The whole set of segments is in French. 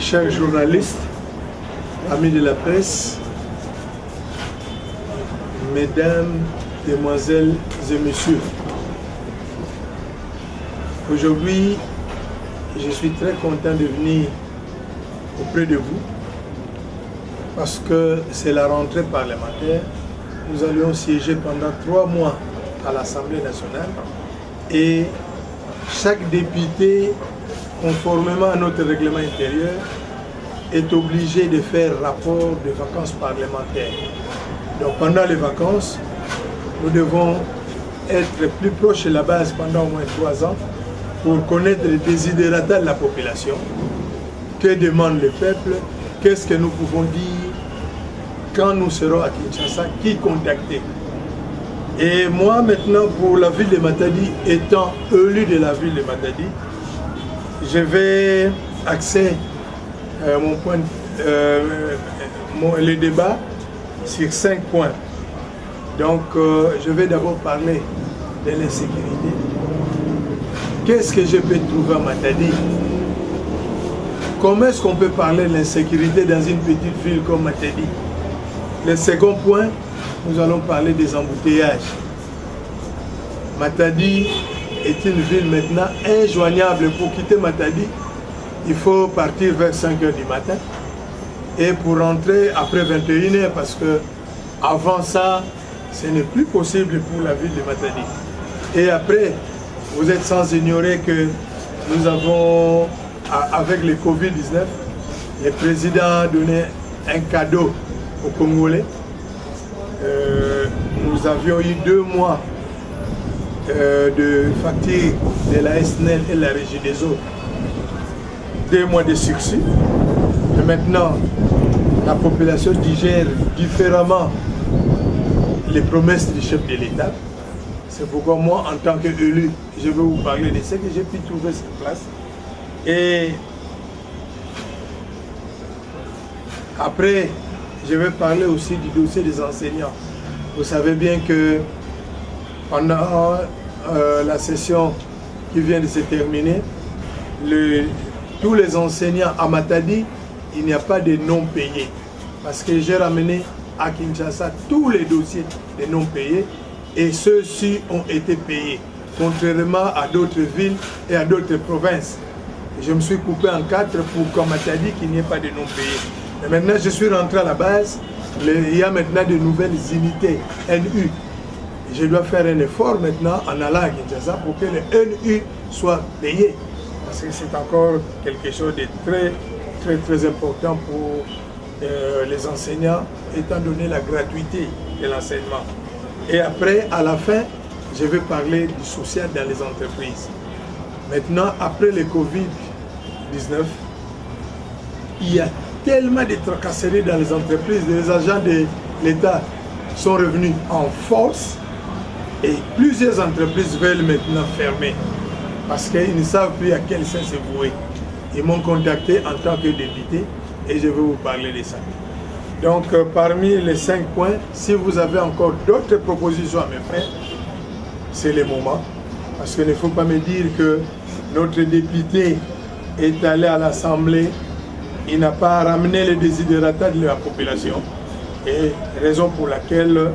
Chers journalistes, amis de la presse, mesdames, demoiselles et messieurs, aujourd'hui, je suis très content de venir auprès de vous parce que c'est la rentrée parlementaire. Nous allions siéger pendant 3 mois à l'Assemblée nationale et chaque député, conformément à notre règlement intérieur, est obligé de faire rapport de vacances parlementaires. Donc pendant les vacances, nous devons être plus proches de la base pendant au moins 3 ans pour connaître les desiderata de la population, que demande le peuple, qu'est-ce que nous pouvons dire quand nous serons à Kinshasa, qui contacter. Et moi maintenant, pour la ville de Matadi, étant élu de la ville de Matadi, je vais axer le débat sur 5 points. Donc, je vais d'abord parler de l'insécurité. Qu'est-ce que je peux trouver à Matadi? Comment est-ce qu'on peut parler de l'insécurité dans une petite ville comme Matadi? Le second point, nous allons parler des embouteillages. Matadi est une ville maintenant injoignable. Pour quitter Matadi, il faut partir vers 5 h du matin et pour rentrer après 21 h parce que avant ça, ce n'est plus possible pour la ville de Matadi. Et après, vous êtes sans ignorer que nous avons, avec le Covid-19, le président a donné un cadeau aux Congolais. Nous avions eu 2 mois de facture de la SNEL et la Régie des eaux. 2 mois de sursis. Et maintenant, la population digère différemment les promesses du chef de l'État. C'est pourquoi moi, en tant qu'élu, je vais vous parler de ce que j'ai pu trouver sur place. Et après, je vais parler aussi du dossier des enseignants. Vous savez bien que pendant la session qui vient de se terminer, tous les enseignants à Matadi, il n'y a pas de non payés. Parce que j'ai ramené à Kinshasa tous les dossiers de non payés et ceux-ci ont été payés, contrairement à d'autres villes et à d'autres provinces. Je me suis coupé en 4 pour qu'à Matadi, qu'il n'y ait pas de non payés. Et maintenant, je suis rentré à la base, il y a maintenant de nouvelles unités, NU. Je dois faire un effort maintenant en allant à Kinshasa pour que les NU soient payés. Parce que c'est encore quelque chose de très important pour les enseignants, étant donné la gratuité de l'enseignement. Et après, à la fin, je vais parler du social dans les entreprises. Maintenant, après le Covid-19, il y a tellement de tracasseries dans les entreprises, les agents de l'État sont revenus en force et plusieurs entreprises veulent maintenant fermer parce qu'ils ne savent plus à quel sens se vouer. Ils m'ont contacté en tant que député et je vais vous parler de ça. Donc parmi les 5 points, si vous avez encore d'autres propositions à me faire, c'est le moment. Parce qu'il ne faut pas me dire que notre député est allé à l'Assemblée, il n'a pas ramené les desiderata de la population. Et raison pour laquelle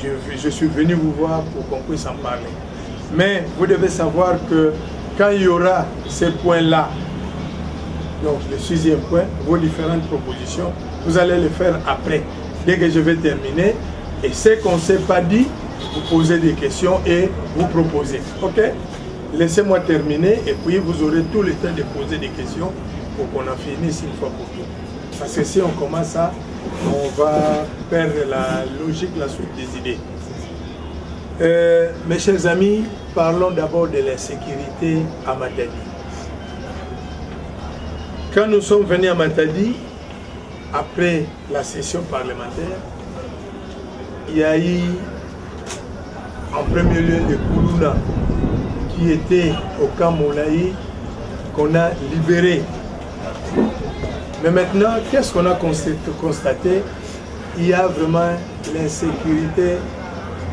je suis venu vous voir pour qu'on puisse en parler. Mais vous devez savoir que quand il y aura ces points-là, donc le 6e point, vos différentes propositions, vous allez les faire après, dès que je vais terminer. Et ce qu'on ne s'est pas dit, vous posez des questions et vous proposez. Ok? Laissez-moi terminer et puis vous aurez tout le temps de poser des questions pour qu'on en finisse une fois pour toutes. Parce que si on commence ça, on va perdre la logique, la suite des idées. Mes chers amis, parlons d'abord de l'insécurité à Matadi. Quand nous sommes venus à Matadi, après la session parlementaire, il y a eu en premier lieu les Koulouna qui étaient au camp Moulaï qu'on a libérés. Mais maintenant, qu'est-ce qu'on a constaté? Il y a vraiment l'insécurité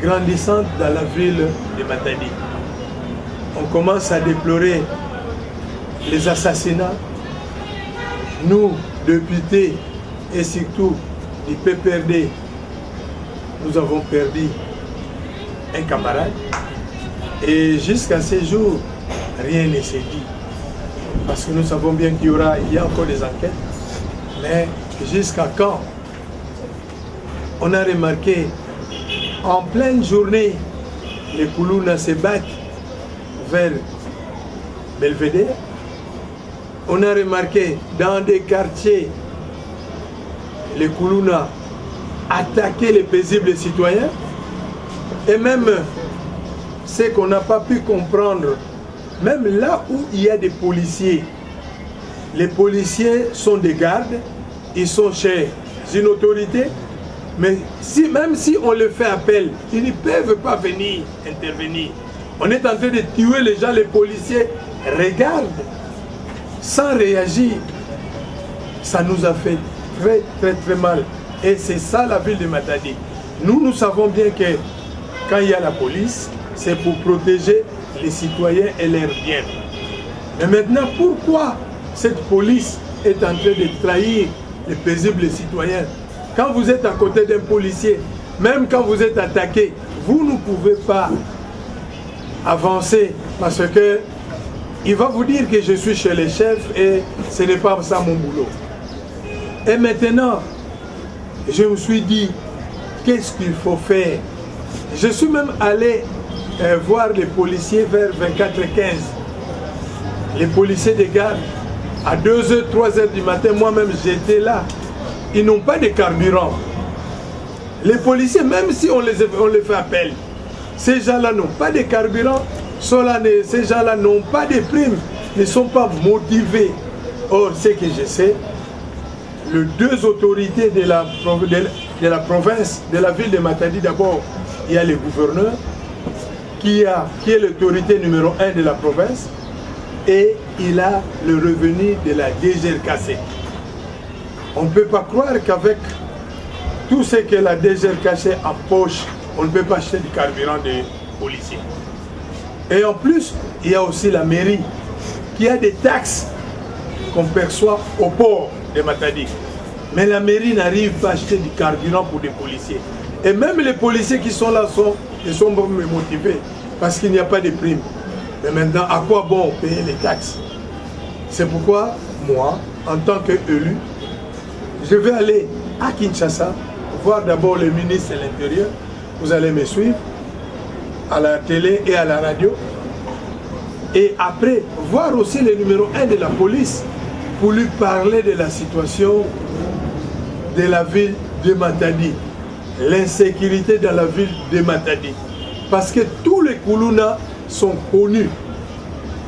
grandissante dans la ville de Matadi. On commence à déplorer les assassinats, nous, députés et surtout du PPRD, nous avons perdu un camarade. Et jusqu'à ce jour, rien ne s'est dit. Parce que nous savons bien qu'il y a encore des enquêtes. Mais jusqu'à quand? On a remarqué, en pleine journée, les Koulouna se battent vers Belvédère. On a remarqué dans des quartiers, les Koulouna attaquaient les paisibles citoyens. Et même ce qu'on n'a pas pu comprendre, même là où il y a des policiers, les policiers sont des gardes, ils sont chez une autorité, mais même si on leur fait appel, ils ne peuvent pas venir intervenir. On est en train de tuer les gens, les policiers regardent sans réagir. Ça nous a fait très très très mal. Et c'est ça la ville de Matadi. Nous savons bien que quand il y a la police, c'est pour protéger les citoyens et leurs biens. Mais maintenant, pourquoi cette police est en train de trahir les paisibles citoyens? Quand vous êtes à côté d'un policier, même quand vous êtes attaqué, vous ne pouvez pas avancer parce que il va vous dire que je suis chez les chefs et ce n'est pas ça mon boulot. Et maintenant, je me suis dit, qu'est-ce qu'il faut faire? Je suis même allé voir les policiers vers 24h15. Les policiers de garde, à 2h, 3h du matin, moi-même j'étais là. Ils n'ont pas de carburant. Les policiers, même si on les fait appel, ces gens-là n'ont pas de carburant, ces gens-là n'ont pas de primes, ne sont pas motivés. Or, ce que je sais, les deux autorités de la province, de la ville de Matadi, d'abord, il y a le gouverneur, qui est l'autorité numéro 1 de la province, et il a le revenu de la DGRKC. On ne peut pas croire qu'avec tout ce que la DGRKC empoche, on ne peut pas acheter du carburant des policiers. Et en plus, il y a aussi la mairie qui a des taxes qu'on perçoit au port de Matadi. Mais la mairie n'arrive pas à acheter du carburant pour des policiers. Et même les policiers qui sont là sont motivés parce qu'il n'y a pas de primes. Mais maintenant, à quoi bon payer les taxes? C'est pourquoi, moi, en tant qu'élu, je vais aller à Kinshasa, voir d'abord le ministre de l'Intérieur. Vous allez me suivre à la télé et à la radio. Et après, voir aussi le numéro 1 de la police pour lui parler de la situation de la ville de Matadi. L'insécurité dans la ville de Matadi. Parce que tous les Koulouna sont connus.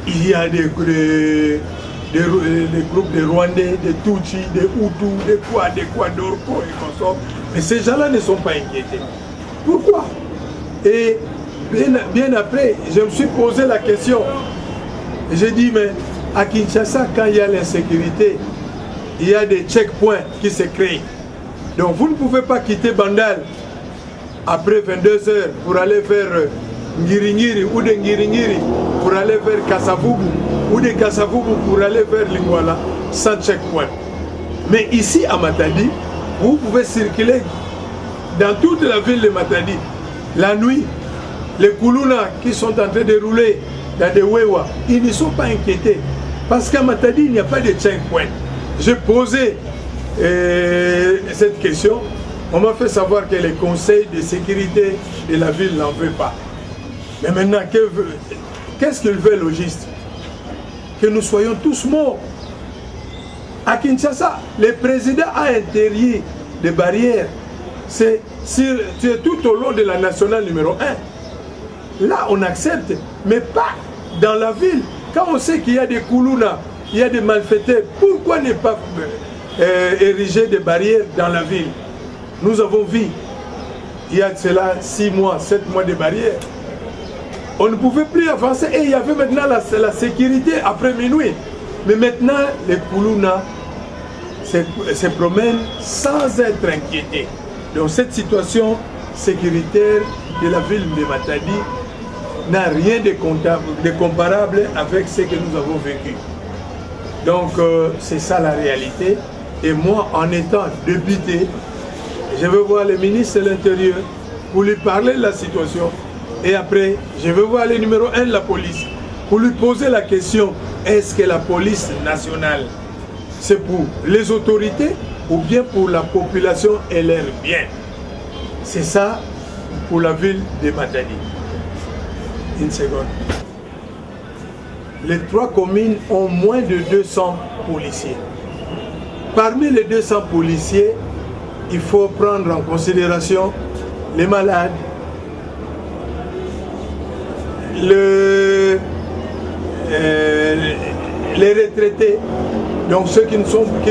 Il y a des groupes de Rwandais, de Tutsi, de Hutus, de Kwadorko et consorts. Mais ces gens-là ne sont pas inquiétés. Pourquoi? Et bien après, je me suis posé la question. J'ai dit, mais à Kinshasa, quand il y a l'insécurité, il y a des checkpoints qui se créent. Donc vous ne pouvez pas quitter Bandal après 22h pour aller vers Ngiringiri ou de Ngiringiri pour aller vers Kasavubu ou de Kasavubu pour aller vers Lingwala sans checkpoint. Mais ici à Matadi, vous pouvez circuler dans toute la ville de Matadi. La nuit, les Koulouna qui sont en train de rouler dans des Wewa, ils ne sont pas inquiétés. Parce qu'à Matadi, il n'y a pas de checkpoint. J'ai posé cette question. On m'a fait savoir que les conseils de sécurité de la ville n'en veulent pas. Mais maintenant, qu'est-ce qu'ils veulent au juste? Que nous soyons tous morts. À Kinshasa, le président a interdit des barrières. C'est tout au long de la nationale numéro 1. Là, on accepte, mais pas dans la ville. Quand on sait qu'il y a des Koulouna, il y a des malfaiteurs, pourquoi ne pas ériger des barrières dans la ville? Nous avons vu, il y a de cela 6 mois, 7 mois de barrières. On ne pouvait plus avancer et il y avait maintenant la sécurité après minuit. Mais maintenant, les Koulouna se promènent sans être inquiétés. Donc cette situation sécuritaire de la ville de Matadi n'a rien de comparable avec ce que nous avons vécu. Donc c'est ça la réalité. Et moi, en étant député, je veux voir le ministre de l'Intérieur pour lui parler de la situation. Et après, je veux voir le numéro 1 de la police pour lui poser la question, est-ce que la police nationale, c'est pour les autorités ou bien pour la population et leur bien? C'est ça pour la ville de Matadi. Une seconde. Les 3 communes ont moins de 200 policiers. Parmi les 200 policiers, il faut prendre en considération les malades, les retraités, donc ceux qui ne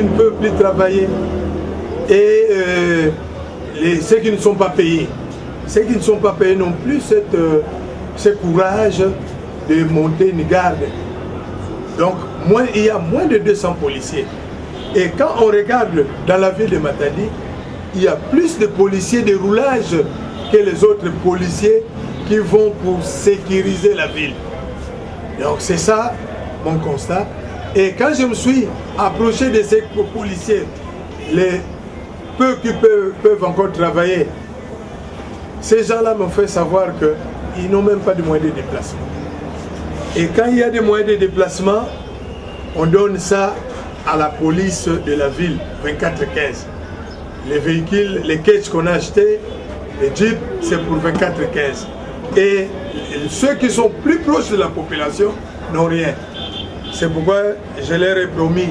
peuvent plus travailler, et ceux qui ne sont pas payés. Ceux qui ne sont pas payés n'ont plus ce courage de monter une garde. Donc il y a moins de 200 policiers. Et quand on regarde dans la ville de Matadi, il y a plus de policiers de roulage que les autres policiers qui vont pour sécuriser la ville. Donc c'est ça mon constat. Et quand je me suis approché de ces policiers, les peu qui peuvent encore travailler, ces gens-là m'ont fait savoir qu'ils n'ont même pas de moyens de déplacement. Et quand il y a des moyens de déplacement, on donne ça à la police de la ville, 24-15. Les véhicules, les caisses qu'on a achetés, les jeeps, c'est pour 24-15. Et ceux qui sont plus proches de la population n'ont rien. C'est pourquoi je leur ai promis,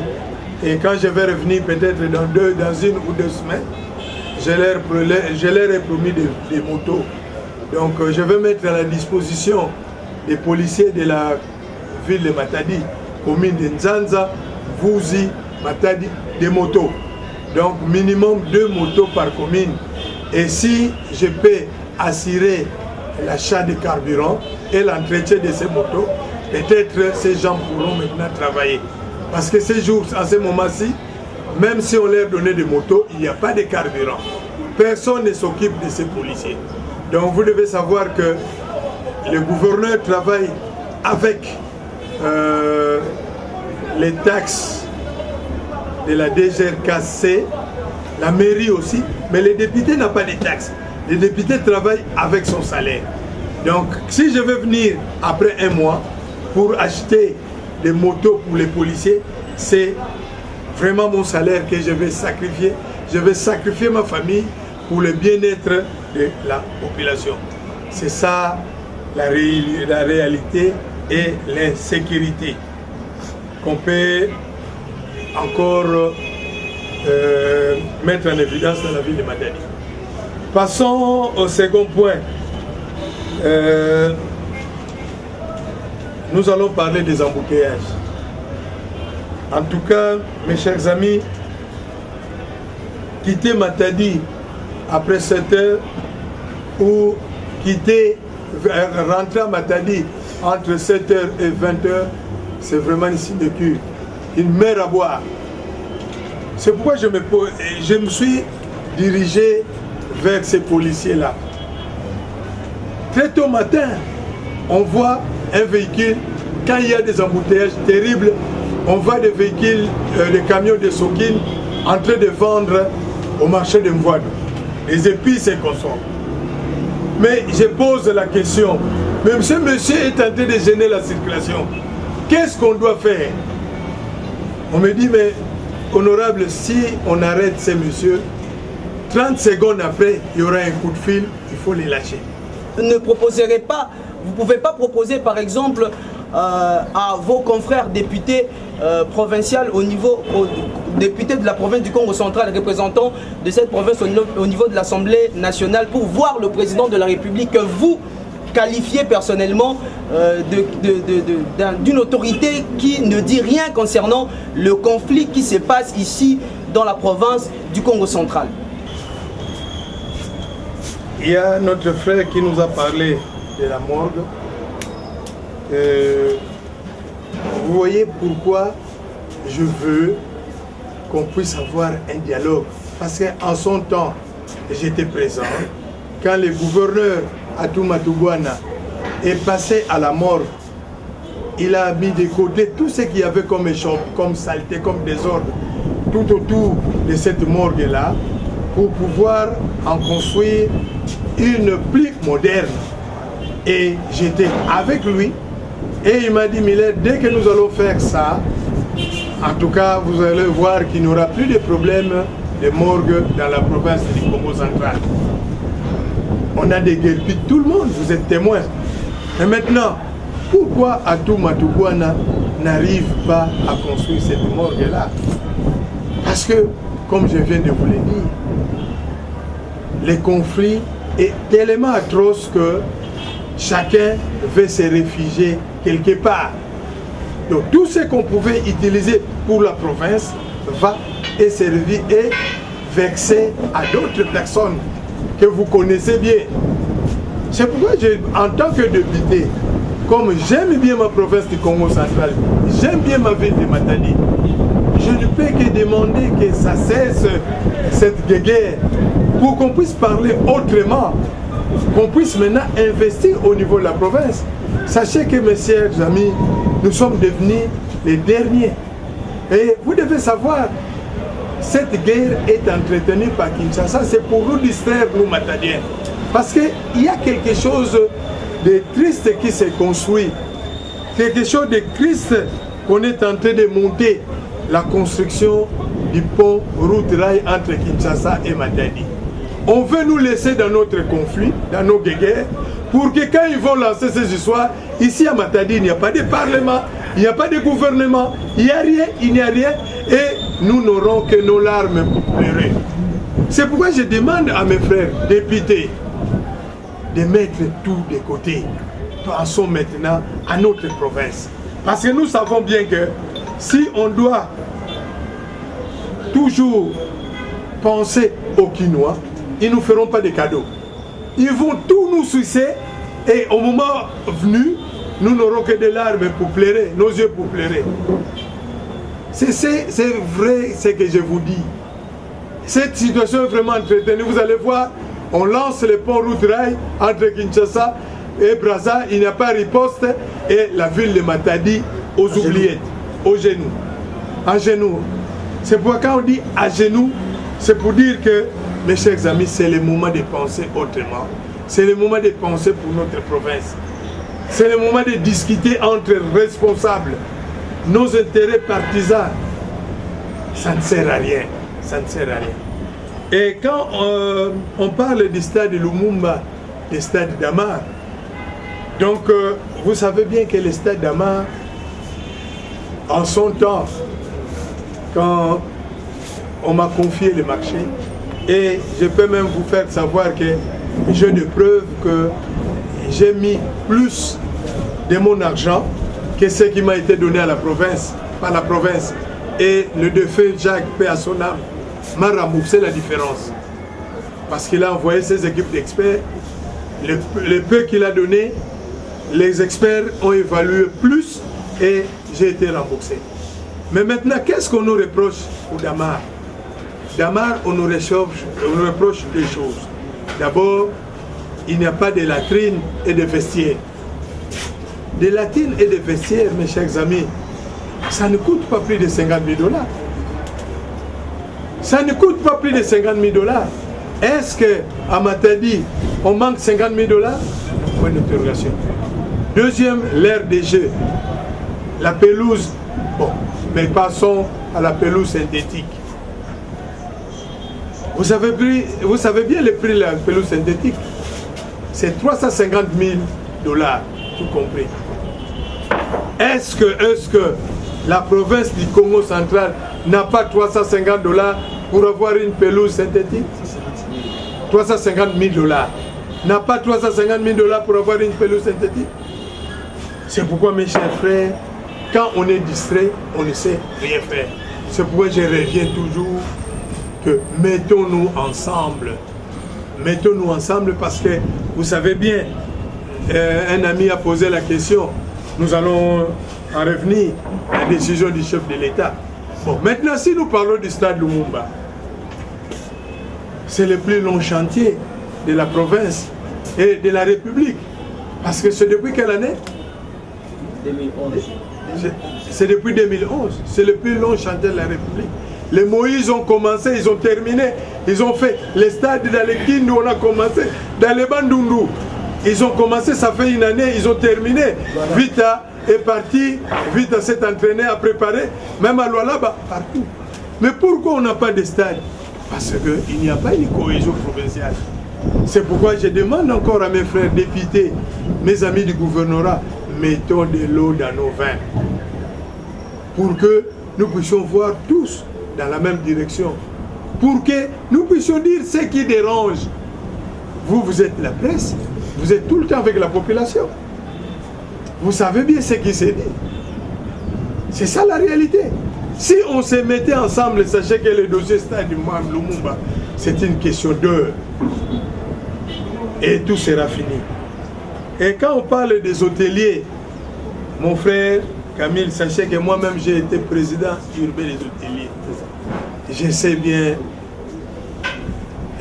et quand je vais revenir peut-être dans 1 ou 2 semaines, je leur ai promis des motos. Donc je vais mettre à la disposition des policiers de la ville de Matadi, commune de Nzanza, Vouzi, Matadi, des motos. Donc minimum 2 motos par commune. Et si je peux assurer l'achat de carburant et l'entretien de ces motos, peut-être ces gens pourront maintenant travailler. Parce que ces jours, à ce moment-ci, même si on leur donnait des motos, il n'y a pas de carburant. Personne ne s'occupe de ces policiers. Donc vous devez savoir que le gouverneur travaille avec les taxes de la DGRKC, la mairie aussi, mais les députés n'ont pas de taxes. Les députés travaillent avec son salaire. Donc si je veux venir après 1 mois pour acheter des motos pour les policiers, c'est vraiment mon salaire que je vais sacrifier. Je vais sacrifier ma famille pour le bien-être de la population. C'est ça la réalité et l'insécurité qu'on peut encore mettre en évidence dans la ville de Matadi. Passons au second point. Nous allons parler des embouteillages. En tout cas, mes chers amis, quitter Matadi après 7 heures ou rentrer à Matadi entre 7 heures et 20 heures, c'est vraiment une sinecure, une mer à boire. C'est pourquoi je me suis dirigé vers ces policiers-là. Très tôt matin, on voit un véhicule, quand il y a des embouteillages terribles, on voit des véhicules, des camions de Sokine en train de vendre au marché de Mvoado, les épices et consorts. Mais je pose la question, même ce monsieur est en train de gêner la circulation, qu'est-ce qu'on doit faire? On me dit, mais honorable, si on arrête ces messieurs, 30 secondes après, il y aura un coup de fil, il faut les lâcher. Ne proposerez pas, vous ne pouvez pas proposer par exemple à vos confrères députés provinciaux députés de la province du Congo central, représentants de cette province au niveau de l'Assemblée nationale, pour voir le président de la République que vous qualifiez personnellement d'une autorité qui ne dit rien concernant le conflit qui se passe ici dans la province du Congo central. Il y a notre frère qui nous a parlé de la morgue. Vous voyez pourquoi je veux qu'on puisse avoir un dialogue. Parce qu'en son temps, j'étais présent. Quand le gouverneur Atou Matougouana est passé à la morgue il a mis de côté tout ce qu'il y avait comme échoppe, comme saleté, comme désordre, tout autour de cette morgue-là, pour pouvoir en construire une plus moderne. Et j'étais avec lui, et il m'a dit, Miller, dès que nous allons faire ça, en tout cas, vous allez voir qu'il n'y aura plus de problème de morgue dans la province du Congo central. On a déguerpi tout le monde, vous êtes témoins. Et maintenant, pourquoi Atou Matoubouana n'arrive pas à construire cette morgue-là? Parce que, comme je viens de vous le dire, les conflits est tellement atroce que chacun veut se réfugier quelque part. Donc tout ce qu'on pouvait utiliser pour la province va et servir et vexer à d'autres personnes que vous connaissez bien. C'est pourquoi, en tant que député, comme j'aime bien ma province du Congo central, j'aime bien ma ville de Matadi, je ne peux que demander que ça cesse cette guerre pour qu'on puisse parler autrement, qu'on puisse maintenant investir au niveau de la province. Sachez que, mes chers amis, nous sommes devenus les derniers. Et vous devez savoir, cette guerre est entretenue par Kinshasa, c'est pour nous distraire, nous, Matadiens. Parce qu'il y a quelque chose de triste qui s'est construit, quelque chose de triste qu'on est en train de monter, la construction du pont route-rail entre Kinshasa et Matadi. On veut nous laisser dans notre conflit, dans nos guerres, pour que quand ils vont lancer ces histoires, ici à Matadi, il n'y a pas de parlement, il n'y a pas de gouvernement, il n'y a rien, il n'y a rien, et nous n'aurons que nos larmes pour pleurer. C'est pourquoi je demande à mes frères députés de mettre tout de côté. Pensons maintenant à notre province. Parce que nous savons bien que si on doit toujours penser aux Quinois, ils ne nous feront pas de cadeaux. Ils vont tout nous sucer et au moment venu, nous n'aurons que des larmes pour pleurer, nos yeux pour pleurer. C'est vrai ce que je vous dis. Cette situation est vraiment entretenue. Vous allez voir, on lance le pont route-rail entre Kinshasa et Brazza, il n'y a pas riposte, et la ville de Matadi aux oubliettes, aux genoux. À genoux. C'est pourquoi quand on dit à genoux, c'est pour dire que, mes chers amis, c'est le moment de penser autrement. C'est le moment de penser pour notre province. C'est le moment de discuter entre responsables. Nos intérêts partisans, ça ne sert à rien. Ça ne sert à rien. Et quand on parle du stade de Lumumba, du stade d'Amar, donc vous savez bien que le stade d'Amar, en son temps, quand on m'a confié le marché, et je peux même vous faire savoir que j'ai des preuves que j'ai mis plus de mon argent que ce qui m'a été donné à la province, par la province. Et le défunt Jacques, paix à son âme, m'a remboursé la différence. Parce qu'il a envoyé ses équipes d'experts. Le peu qu'il a donné, les experts ont évalué plus et j'ai été remboursé. Mais maintenant, qu'est-ce qu'on nous reproche au Damar? Damar, on nous reproche deux choses. D'abord, il n'y a pas de latrines et de vestiaires. Des latrines et de vestiaires, mes chers amis, ça ne coûte pas plus de 50 000 $. Ça ne coûte pas plus de 50 000 $. Est-ce qu'à Matadi, on manque 50 000 $? Point d'interrogation. Deuxième, l'aire des jeux. La pelouse, bon, mais passons à la pelouse synthétique. Vous savez bien le prix de la pelouse synthétique? C'est 350 000 $, tout compris. Est-ce que la province du Congo central n'a pas 350 $ pour avoir une pelouse synthétique? 350 000 $. N'a pas 350 000 $ pour avoir une pelouse synthétique? C'est pourquoi, mes chers frères, quand on est distrait, on ne sait rien faire. C'est pourquoi je reviens toujours que mettons-nous ensemble. Mettons-nous ensemble parce que, vous savez bien, un ami a posé la question. Nous allons en revenir à la décision du chef de l'État. Bon, maintenant, si nous parlons du stade Lumumba, c'est le plus long chantier de la province et de la République. Parce que c'est depuis quelle année? 2011. C'est depuis 2011. C'est le plus long chantier de la République. Les Moïse ont commencé, ils ont terminé. Ils ont fait les stades dans les Kindu, on a commencé. Dans les Bandundu, ils ont commencé, ça fait une année, ils ont terminé. Voilà. Vita est parti, Vita s'est entraîné à préparer, même à Lualaba, partout. Mais pourquoi on n'a pas de stade? Parce qu'il n'y a pas une cohésion provinciale. C'est pourquoi je demande encore à mes frères députés, mes amis du gouvernorat, mettons de l'eau dans nos vins. Pour que nous puissions voir tous dans la même direction. Pour que nous puissions dire ce qui dérange. Vous êtes la presse, vous êtes tout le temps avec la population. Vous savez bien ce qui s'est dit. C'est ça la réalité. Si on se mettait ensemble, sachez que le dossier Stade du Mam Lumumba, c'est une question d'heure. Et tout sera fini. Et quand on parle des hôteliers, mon frère Camille, sachez que moi-même j'ai été président urbain des hôteliers. Je sais bien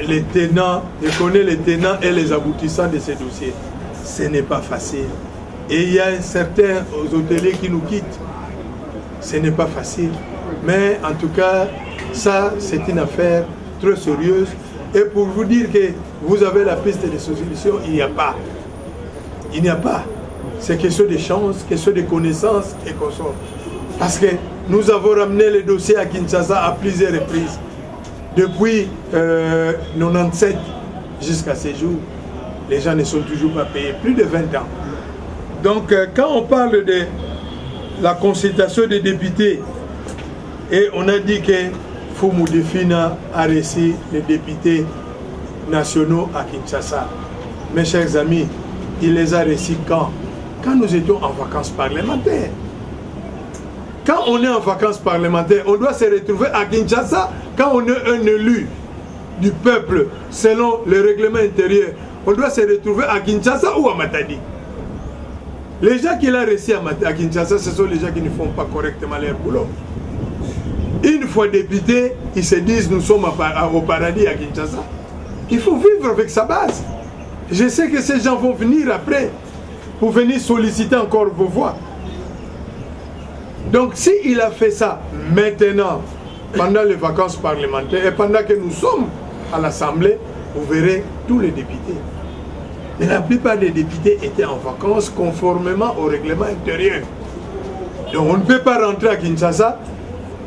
les tenants, je connais les tenants et les aboutissants de ces dossiers. Ce n'est pas facile. Et il y a certains hôteliers qui nous quittent. Ce n'est pas facile. Mais en tout cas, ça, c'est une affaire très sérieuse. Et pour vous dire que vous avez la piste de solution, il n'y a pas. Il n'y a pas. C'est question de chance, question de connaissances et consorts. Parce que nous avons ramené le dossier à Kinshasa à plusieurs reprises. Depuis 97 jusqu'à ces jours, les gens ne sont toujours pas payés. Plus de 20 ans. Donc, quand on parle de la consultation des députés, et on a dit que Fumudefina a reçu les députés nationaux à Kinshasa. Mes chers amis, il les a reçus quand? Quand nous étions en vacances parlementaires. Quand on est en vacances parlementaires, on doit se retrouver à Kinshasa quand on est un élu du peuple selon le règlement intérieur. On doit se retrouver à Kinshasa ou à Matadi. Les gens qui l'ont reçu à Kinshasa, ce sont les gens qui ne font pas correctement leur boulot. Une fois députés, ils se disent nous sommes au paradis à Kinshasa. Il faut vivre avec sa base. Je sais que ces gens vont venir après pour venir solliciter encore vos voix. Donc s'il a fait ça maintenant, pendant les vacances parlementaires et pendant que nous sommes à l'Assemblée, vous verrez tous les députés. Mais la plupart des députés étaient en vacances conformément au règlement intérieur. Donc on ne peut pas rentrer à Kinshasa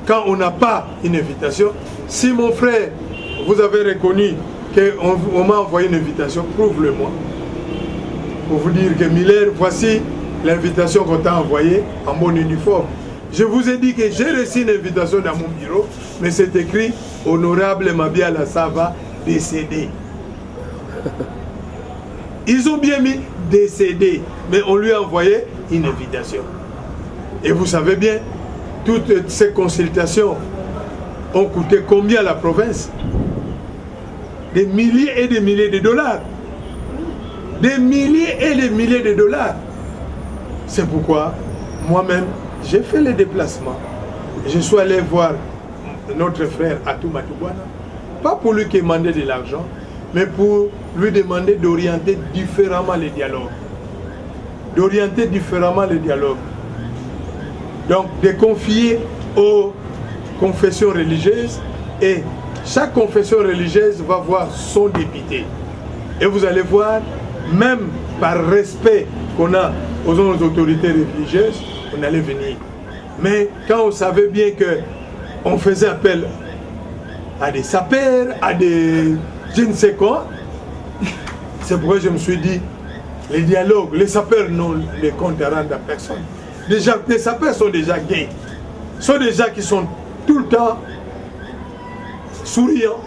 quand on n'a pas une invitation. Si mon frère, vous avez reconnu qu'on m'a envoyé une invitation, prouve-le-moi. Pour vous dire que Miller, voici l'invitation qu'on t'a envoyée en mon uniforme. Je vous ai dit que j'ai reçu une invitation dans mon bureau, mais c'est écrit « Honorable Mabiala Sava, décédé ». Ils ont bien mis « décédé », mais on lui a envoyé une invitation. Et vous savez bien, toutes ces consultations ont coûté combien à la province? Des milliers et des milliers de dollars. Des milliers et des milliers de dollars. C'est pourquoi, moi-même, j'ai fait les déplacements. Je suis allé voir notre frère Atou Matouana, pas pour lui demander de l'argent, mais pour lui demander d'orienter différemment les dialogues. D'orienter différemment les dialogues. Donc, de confier aux confessions religieuses, et chaque confession religieuse va voir son député. Et vous allez voir, même par respect qu'on a aux autorités religieuses, on allait venir. Mais quand on savait bien qu'on faisait appel à des sapeurs, à des je ne sais quoi, c'est pourquoi je me suis dit, les dialogues, les sapeurs n'ont les comptes à rendre à personne. Déjà, les sapeurs sont déjà gays. Sont des gens qui sont tout le temps souriants.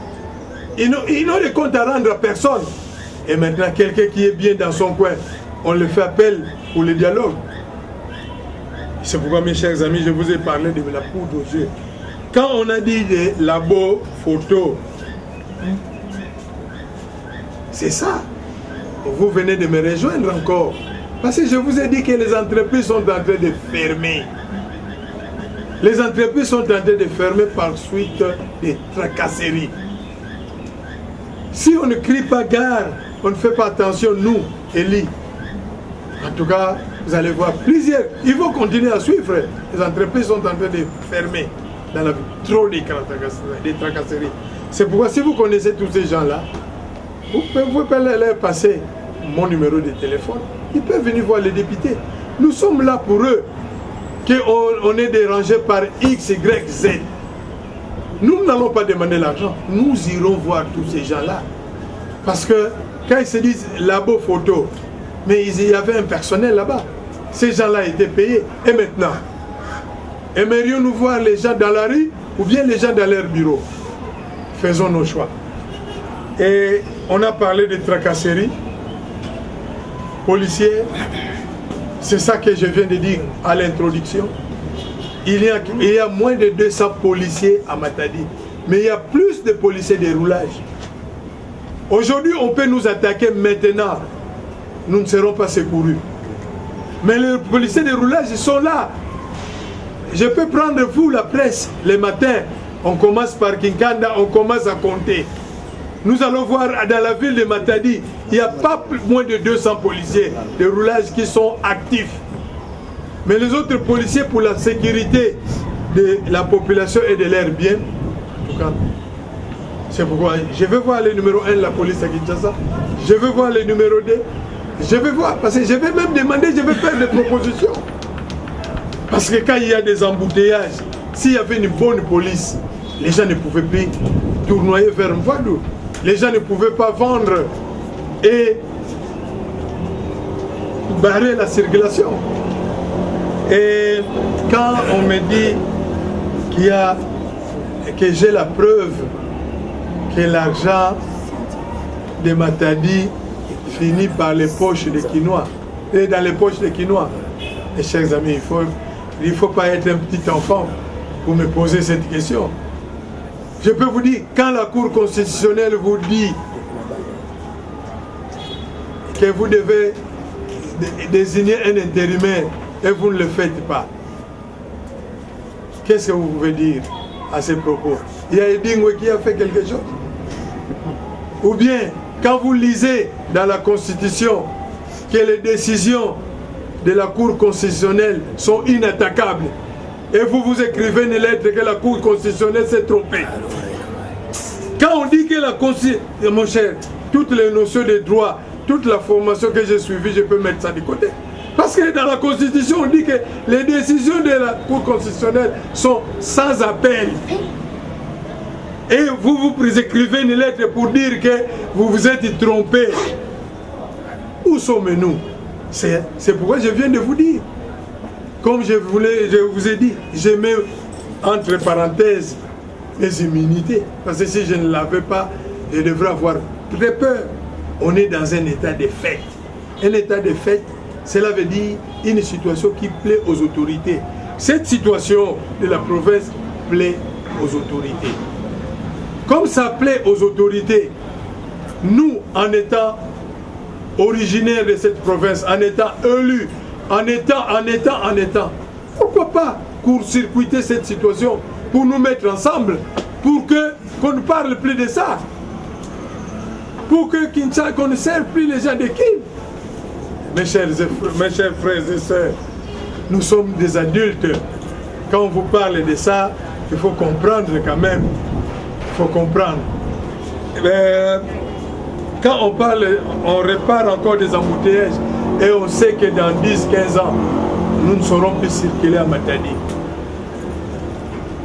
Ils n'ont les comptes à rendre à personne. Et maintenant, quelqu'un qui est bien dans son coin, on le fait appel pour le dialogue. C'est pourquoi, mes chers amis, je vous ai parlé de la poudre aux yeux. Quand on a dit des labos photos, c'est ça. Vous venez de me rejoindre encore. Parce que je vous ai dit que les entreprises sont en train de fermer. Les entreprises sont en train de fermer par suite des tracasseries. Si on ne crie pas gare, on ne fait pas attention, nous, Eli. En tout cas, vous allez voir plusieurs. Il faut continuer à suivre. Les entreprises sont en train de fermer dans la vie. Trop des tracasseries. C'est pourquoi si vous connaissez tous ces gens-là, vous pouvez leur passer mon numéro de téléphone. Ils peuvent venir voir les députés. Nous sommes là pour eux. Qu'on est dérangé par X, Y, Z. Nous n'allons pas demander l'argent. Nous irons voir tous ces gens-là. Parce que quand ils se disent labo photo, mais il y avait un personnel là-bas. Ces gens-là étaient payés. Et maintenant, aimerions-nous voir les gens dans la rue ou bien les gens dans leur bureau? Faisons nos choix. Et on a parlé de tracasseries policières. C'est ça que je viens de dire à l'introduction. Il y a moins de 200 policiers à Matadi. Mais il y a plus de policiers de roulage. Aujourd'hui, on peut nous attaquer maintenant. Nous ne serons pas secourus. Mais les policiers de roulage, ils sont là. Je peux prendre vous, la presse, les matins. On commence par Kinkanda, on commence à compter. Nous allons voir dans la ville de Matadi, il n'y a pas moins de 200 policiers de roulage qui sont actifs. Mais les autres policiers pour la sécurité de la population et de leurs biens, en tout cas, c'est pourquoi je veux voir le numéro 1 de la police à Kinshasa, je veux voir le numéro 2, je veux voir, parce que je vais même demander, je vais faire des propositions. Parce que quand il y a des embouteillages, s'il y avait une bonne police, les gens ne pouvaient plus tournoyer vers Mvadou. Les gens ne pouvaient pas vendre et barrer la circulation. Et quand on me dit que j'ai la preuve que l'argent de Matadi finit par les poches des Quinois, et dans les poches des Quinois, mes chers amis, il ne faut pas être un petit enfant pour me poser cette question. Je peux vous dire, quand la Cour constitutionnelle vous dit que vous devez désigner un intérimaire et vous ne le faites pas, qu'est-ce que vous pouvez dire à ces propos? Il y a Edingwe qui a fait quelque chose? Ou bien, quand vous lisez dans la Constitution que les décisions de la Cour constitutionnelle sont inattaquables, et vous vous écrivez une lettre que la Cour constitutionnelle s'est trompée. Quand on dit que la Constitution, mon cher, toutes les notions de droit, toute la formation que j'ai suivie, je peux mettre ça de côté. Parce que dans la Constitution, on dit que les décisions de la Cour constitutionnelle sont sans appel. Et vous écrivez une lettre pour dire que vous vous êtes trompé. Où sommes-nous? C'est pourquoi je viens de vous dire. Comme je vous ai dit, je mets entre parenthèses les immunités. Parce que si je ne l'avais pas, je devrais avoir très peur. On est dans un état de fait. Un état de fait, cela veut dire une situation qui plaît aux autorités. Cette situation de la province plaît aux autorités. Comme ça plaît aux autorités, nous, en étant originaires de cette province, en étant élus, en étant, pourquoi pas court-circuiter cette situation pour nous mettre ensemble, pour qu'on ne parle plus de ça, pour qu'on ne serve plus les gens de Kin. Mes chers frères et sœurs, nous sommes des adultes. Quand on vous parle de ça, il faut comprendre quand même. Il faut comprendre. Quand on parle, on répare encore des embouteillages et on sait que dans 10-15 ans, nous ne saurons plus circuler à Matadi.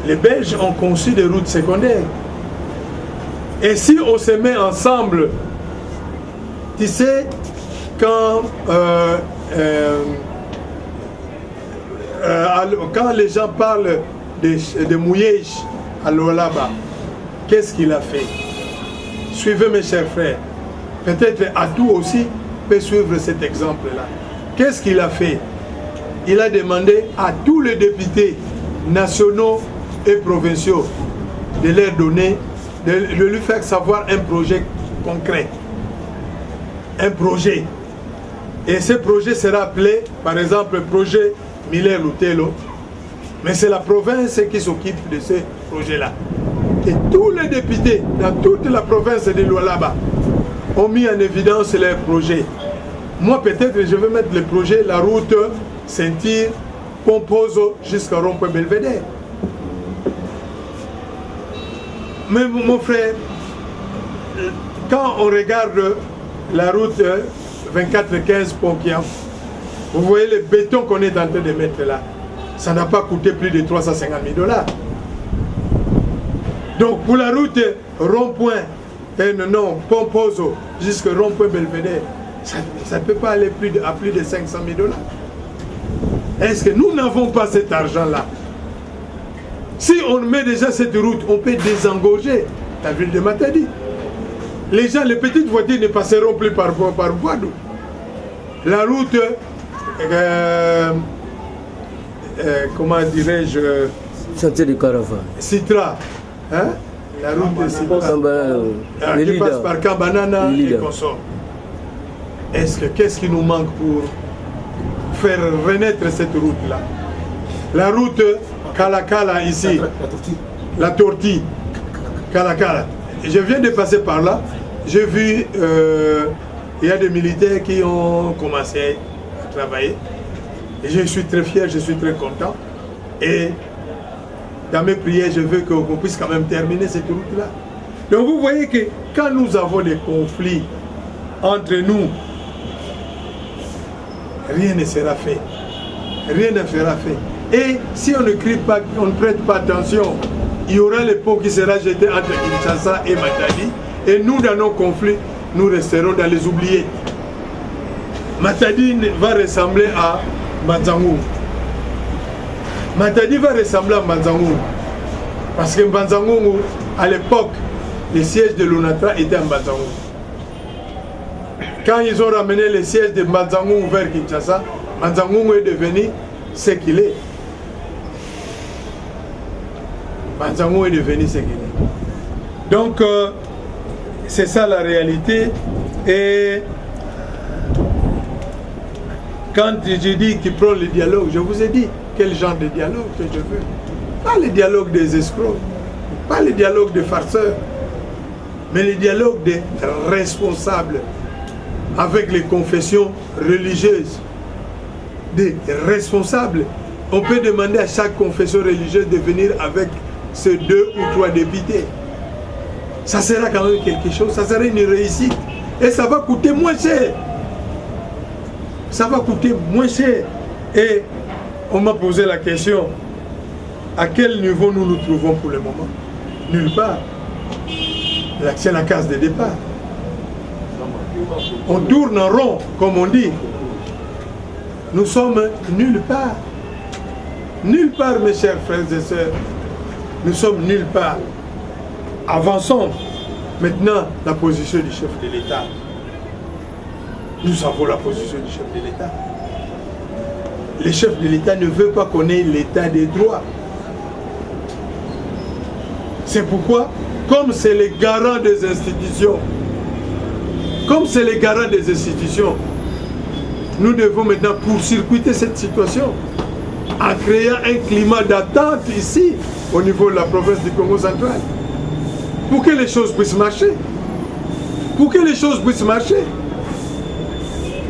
Les Belges ont conçu des routes secondaires. Et si on se met ensemble, tu sais, quand les gens parlent de Mouyej à Lualaba, qu'est-ce qu'il a fait? Suivez mes chers frères. Peut-être Atou aussi peut suivre cet exemple-là. Qu'est-ce qu'il a fait? Il a demandé à tous les députés nationaux et provinciaux de leur donner, de lui faire savoir un projet concret. Un projet. Et ce projet sera appelé, par exemple, projet Miller Lutelo. Mais c'est la province qui s'occupe de ce projet-là. Et tous les députés dans toute la province de Lualaba ont mis en évidence leurs projets. Moi, peut-être, je vais mettre le projet, la route Saint-Cyr, Pomposo, jusqu'à Rond-Point Belvédère. Mais mon frère, quand on regarde la route 2415 Ponkiam, vous voyez le béton qu'on est en train de mettre là. Ça n'a pas coûté plus de 350 000 $. Donc pour la route rond-point, Pomposo, jusqu'à rond-point Belvédère, ça ne peut pas aller à plus de 500 000 $. Est-ce que nous n'avons pas cet argent-là? Si on met déjà cette route, on peut désengorger la ville de Matadi. Les gens, les petites voitures ne passeront plus par voie d'eau. La route, comment dirais-je, Chantier de caravane. Citra, hein? La route de Citra, qui passe par Cambanana et consorts. Qu'est-ce qui nous manque pour faire renaître cette route-là? La route Kalakala ici, la Tortue, Kalakala. Je viens de passer par là, j'ai vu, il y a des militaires qui ont commencé à travailler. Et je suis très fier, je suis très content. Et dans mes prières, je veux qu'on puisse quand même terminer cette route-là. Donc vous voyez que quand nous avons des conflits entre nous, rien ne sera fait. Rien ne sera fait. Et si on ne crie pas, on ne prête pas attention, il y aura le pot qui sera jeté entre Kinshasa et Matadi. Et nous, dans nos conflits, nous resterons dans les oubliettes. Matadi va ressembler à Mbanzangour. Matadi va ressembler à Mbanzangour. Parce que Mbanzangour, à l'époque, le siège de l'ONATRA était à Mbanzangour. Quand ils ont ramené le siège de Mbanzangour vers Kinshasa, Mbanzangour est devenu ce qu'il est. Mbanzangour est devenu ce qu'il est. Donc, c'est ça la réalité. Et quand je dis qu'il prend le dialogue, je vous ai dit quel genre de dialogue que je veux. Pas le dialogue des escrocs, pas le dialogue des farceurs, mais le dialogue des responsables avec les confessions religieuses. Des responsables. On peut demander à chaque confession religieuse de venir avec ces 2 ou 3 députés. Ça sera quand même quelque chose, ça sera une réussite. Et ça va coûter moins cher. Ça va coûter moins cher. Et on m'a posé la question, à quel niveau nous nous trouvons pour le moment? Nulle part. C'est la case de départ. On tourne en rond, comme on dit. Nous sommes nulle part. Nulle part, mes chers frères et sœurs. Nous sommes nulle part. Avançons. Maintenant, la position du chef de l'État. Nous savons la position du chef de l'État. Le chef de l'État ne veut pas connaître l'état des droits. C'est pourquoi, comme c'est le garant des institutions, nous devons maintenant court-circuiter cette situation en créant un climat d'attente ici, au niveau de la province du Congo central, pour que les choses puissent marcher. Pour que les choses puissent marcher.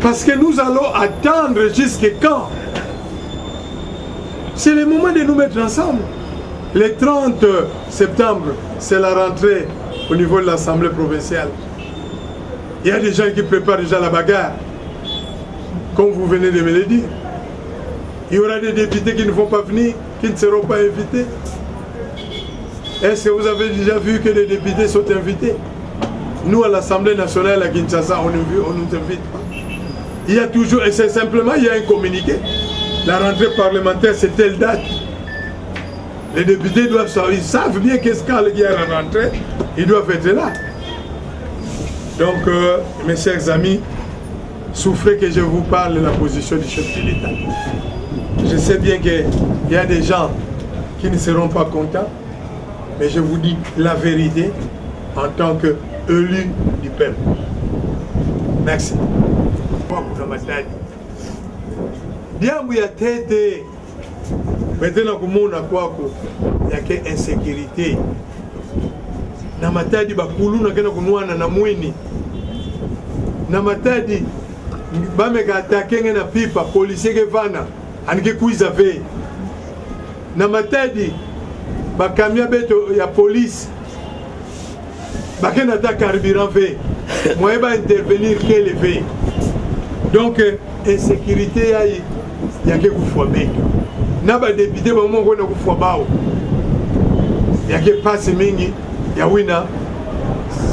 Parce que nous allons attendre jusqu'à quand? C'est le moment de nous mettre ensemble. Le 30 septembre, c'est la rentrée au niveau de l'Assemblée provinciale. Il y a des gens qui préparent déjà la bagarre, comme vous venez de me le dire. Il y aura des députés qui ne vont pas venir, qui ne seront pas invités. Est-ce que vous avez déjà vu que les députés sont invités? Nous, à l'Assemblée nationale à Kinshasa, on ne nous invite pas. Il y a toujours, et c'est simplement, il y a un communiqué. La rentrée parlementaire, c'est telle date. Les députés doivent savoir, ils savent bien qu'est-ce qu'il y a à la rentrée, ils doivent être là. Donc, mes chers amis, souffrez que je vous parle de la position du chef de l'État. Je sais bien qu'il y a des gens qui ne seront pas contents, mais je vous dis la vérité en tant qu'élu du peuple. Merci. Diambu ya tete maintenant kumona kwako yake insécurité na matadi bakulu na kena kunwana na mwini na matadi bameka attaquer na pipa policier ke vana anike kuiza ve na Matadi bakamia beto ya police bakena ta carburant ve moyen ba intervenir quel ve donc insécurité ya ke kufwa beto na ba député ba mongo na kufwa bao ya ke passe mingi ya wina.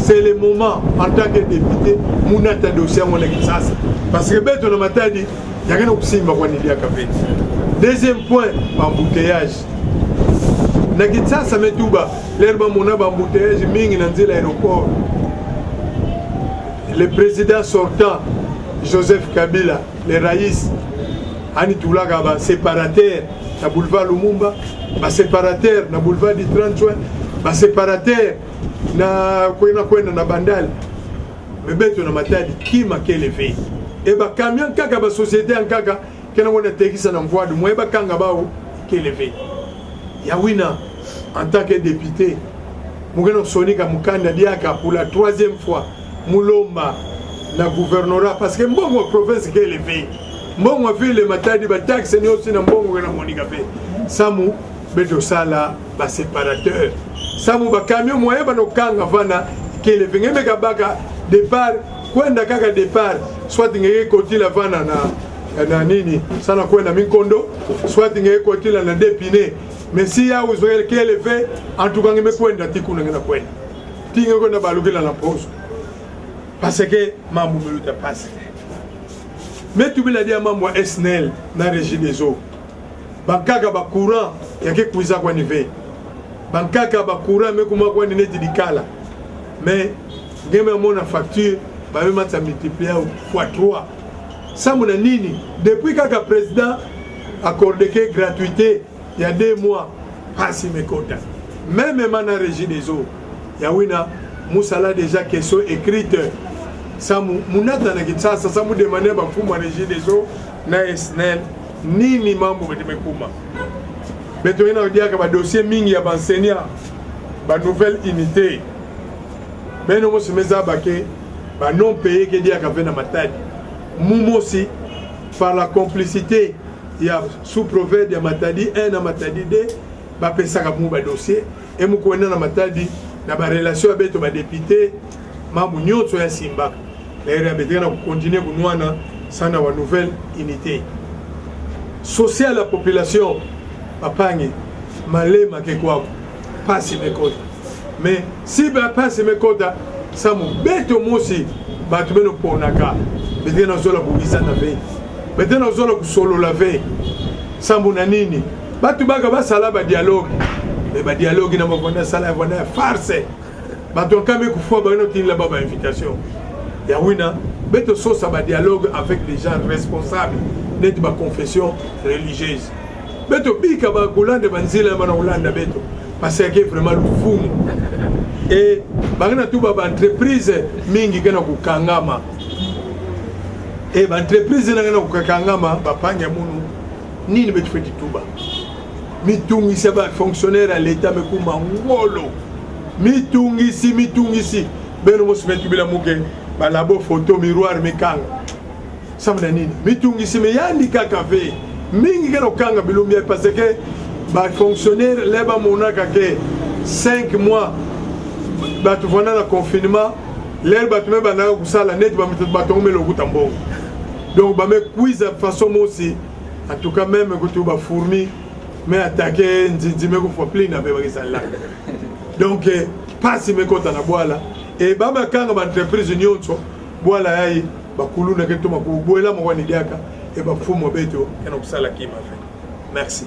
C'est le moment en tant que député munata dossier mon exercice parce que beto na Matadi ya kana kusimba kwa nidia kafe. Deuxième point, embouteillage. Na Kinshasa metuba l'herbe mona embouteillage mingi na nzela aéroport. Le président sortant Joseph Kabila, le raïs ani tulaga ba séparateur na boulevard Lumumba, ba séparateur na boulevard du 30 juin, ba séparateur na kwenda na Bandal. Mebeto na Matadi qui m'a levé. Et ba camion kaka ba société en kaka kena wona tekisa na mvoa de moyeba kanga bao qui levé. Ya wina en tant que député mugeno sonika mukanda diaka pour la 3e fois mulomba na gouvernorat parce que mbongo province qui levé. Mbongo ville Matadi ba taxe ni aussi na mbongo na monika pe. Samu beto sala ba séparateur. Samu ba camion moyeba no kanga vana qui levé ngemeka baka départ kwenda kaka départ soit ngeke koti la vana na nini sana kwenda Minkondo soit ngeke koti la na Dépine mais si ya uzoel kele fait en tout cas ngeme kwenda tikuna ngena kwenda tinge kwenda balukila na pause parce que mambo meluta passe mais tu bila dia mambo SNEL na régie des eaux bankaka ba courant yake kuiza kwa nive bankaka ba courant mais kuma kwa nini dikala mais ngeme mona facture ba même ça multiplier fois 3 ça mon nini depuis que le président accordé que gratuité il y a 2 mois passe mes quotas même dans la régie des eaux il y a wina musala déjà question écrite ça munata na Kinshasa ça mu demander ba fuma régie des eaux na SNEL nini mambo betemekuma beto ina dia ka ba dossier mingi ya ba enseignant ba nouvelle unité mais nous se meza baké ba non payé que dia ka na Matadi Mumosi par la complicité il y a sous-prophète de Matadi 1 à Matadi 2 ba pesa ka mu ba dossier et mu ko na Matadi na ba relation avec ba député mamu nyotso ya Simba les rebétés na continuer kunwana sana wa nouvelle unité sociale la population papangi malema ke kwa pasi mekota mais si ba pasi mekota samu beto mosi batu beno ponaka bete na zola kugiza na ve bete na zola kusolo la ve sambu na nini batu baka basala ba dialogue mais ba dialogue na mabona sala bona farce batu kame kufua ba no tin la ba invitation ya wina beto sosa ba dialogue avec les gens responsables net ba confession religieuse beto bika ba kulande banzila ba na ulanda beto parce que vraiment le fou et bangana tuba ba entreprise mingi kana kukangama et ba entreprise na kana kukangama ba panga munu nini betu feti tuba mitungi se ba fonctionnaire à l'état me kuma ngolo mitungi si beno mo se metu bila muke ba labo photo miroir mekanga samna nini mitungi si me yandi kaka ve mingi kana kanga bilumia parce que ba fonctionnaire leba monaka ke 5 mois batu vona na confinement l'air batu me bana kusala net ba mtu bato me lokuta mbongo donc ba me quiz façon moi aussi en tout cas même que tu ba fourmi mais attaquer nzime ko fo plein na be ba sala donc passe me kota na boala et ba ma kanga ba entreprise nyonso boala yayi ba kuluna ke to makuboela mo wani diaka et ba fumo beto kana kusala kima fait merci